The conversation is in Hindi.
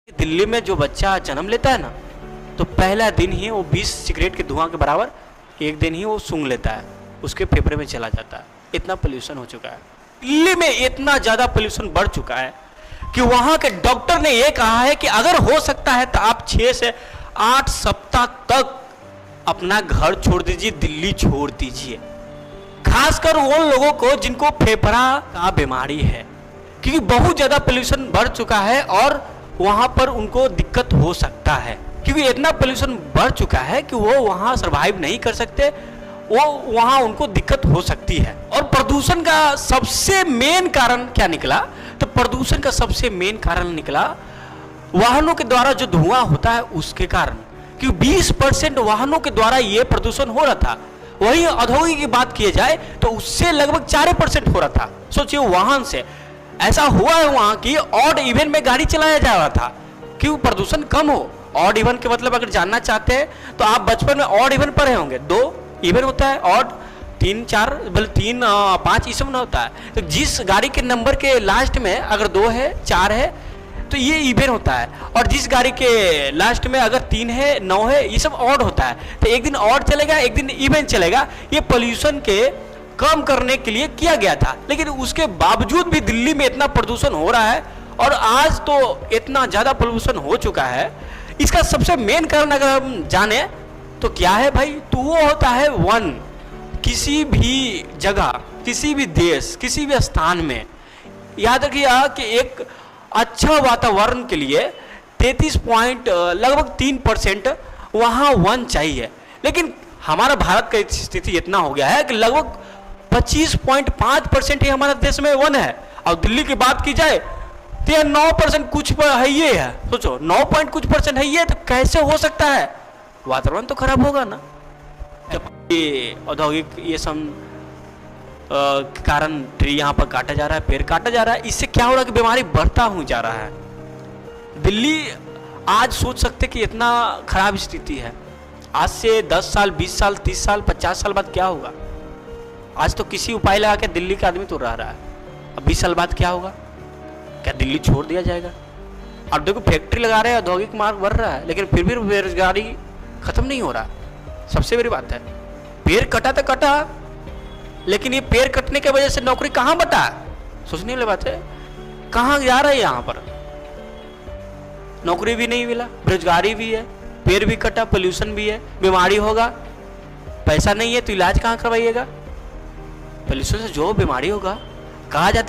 दिल्ली में जो बच्चा जन्म लेता है ना, तो पहला दिन ही वो 20 सिगरेट के धुआं के बराबर एक दिन ही वो सूंघ लेता है, उसके फेफड़े में चला जाता है। इतना पोल्यूशन हो चुका है। दिल्ली में इतना ज़्यादा पोल्यूशन बढ़ चुका है कि वहाँ के डॉक्टर ने ये कहा है कि अगर हो सकता है तो आप 6 से 8 सप्ताह तक अपना घर छोड़ दीजिए, दिल्ली छोड़ दीजिए। खासकर उन लोगों को जिनको फेफड़ा का बीमारी है, क्योंकि बहुत ज़्यादा पोल्यूशन बढ़ चुका है और वहाँ पर उनको दिक्कत हो सकता है, क्योंकि इतना पोल्यूशन बढ़ चुका है कि वो वहाँ सरवाइव नहीं कर सकते, वो वहाँ उनको दिक्कत हो सकती है। और प्रदूषण का सबसे मेन कारण क्या निकला? तो प्रदूषण का सबसे मेन कारण निकला वाहनों के द्वारा जो धुआं होता है उसके कारण, क्योंकि 20% वाहनों के द्वारा ये प्रदूषण हो रहा था। वही औद्योगिक की बात की जाए तो उससे लगभग 4% हो रहा था। सोचिए, वाहन से ऐसा हुआ है वहां की ऑड इवन में गाड़ी चलाया जा रहा था कि प्रदूषण कम हो। ऑड इवन के मतलब अगर जानना चाहते हैं तो आप बचपन में ऑड इवन पढ़े होंगे। 2 इवन होता है, ऑड 3 4 बल्कि 3 5 इसमें होता है। तो जिस गाड़ी के नंबर के लास्ट में अगर 2 है 4 है तो ये इवन होता है, और जिस गाड़ी के लास्ट में अगर 3 है 9 है ये सब ऑड होता है। तो एक दिन ऑड चलेगा, एक दिन इवन चलेगा। ये पोल्यूशन के कम करने के लिए किया गया था, लेकिन उसके बावजूद भी दिल्ली में इतना प्रदूषण हो रहा है। और आज तो इतना ज़्यादा प्रदूषण हो चुका है, इसका सबसे मेन कारण अगर हम जाने तो क्या है भाई? तो वो होता है वन। किसी भी जगह, किसी भी देश, किसी भी स्थान में याद रखिए कि एक अच्छा वातावरण के लिए 33.3% वहाँ वन चाहिए, लेकिन हमारा भारत का स्थिति इतना हो गया है कि लगभग 25.5% ही हमारे देश में वन है। और दिल्ली की बात की जाए तो यह 9% कुछ पर है ये है। सोचो 9 पॉइंट कुछ % है ये, तो कैसे हो सकता है? वातावरण तो खराब होगा ना। जब ये औद्योगिक ये सब के कारण ट्री यहाँ पर काटा जा रहा है, पेड़ काटा जा रहा है, इससे क्या हो रहा है कि बीमारी बढ़ता हुआ जा रहा है। दिल्ली आज सोच सकते कि इतना खराब स्थिति है, आज से 10 साल 20 साल 30 साल 50 साल बाद क्या होगा? आज तो किसी उपाय लगा के दिल्ली का आदमी तो रह रहा है, अब 20 साल बाद क्या होगा? क्या दिल्ली छोड़ दिया जाएगा? अब देखो फैक्ट्री लगा रहे हैं, औद्योगिक मार्ग बढ़ रहा है, लेकिन फिर भी बेरोजगारी खत्म नहीं हो रहा। सबसे बड़ी बात है, पेड़ कटा तो कटा, लेकिन ये पेड़ कटने की वजह से नौकरी कहाँ बटा? सोचने वाली बात है, कहाँ जा रहे हैं? यहाँ पर नौकरी भी नहीं मिला, बेरोजगारी भी है, पेड़ भी कटा, पोल्यूशन भी है, बीमारी होगा। पैसा नहीं है तो इलाज कहाँ करवाइएगा? पोल्यूशन से जो बीमारी होगा, कहा जाता है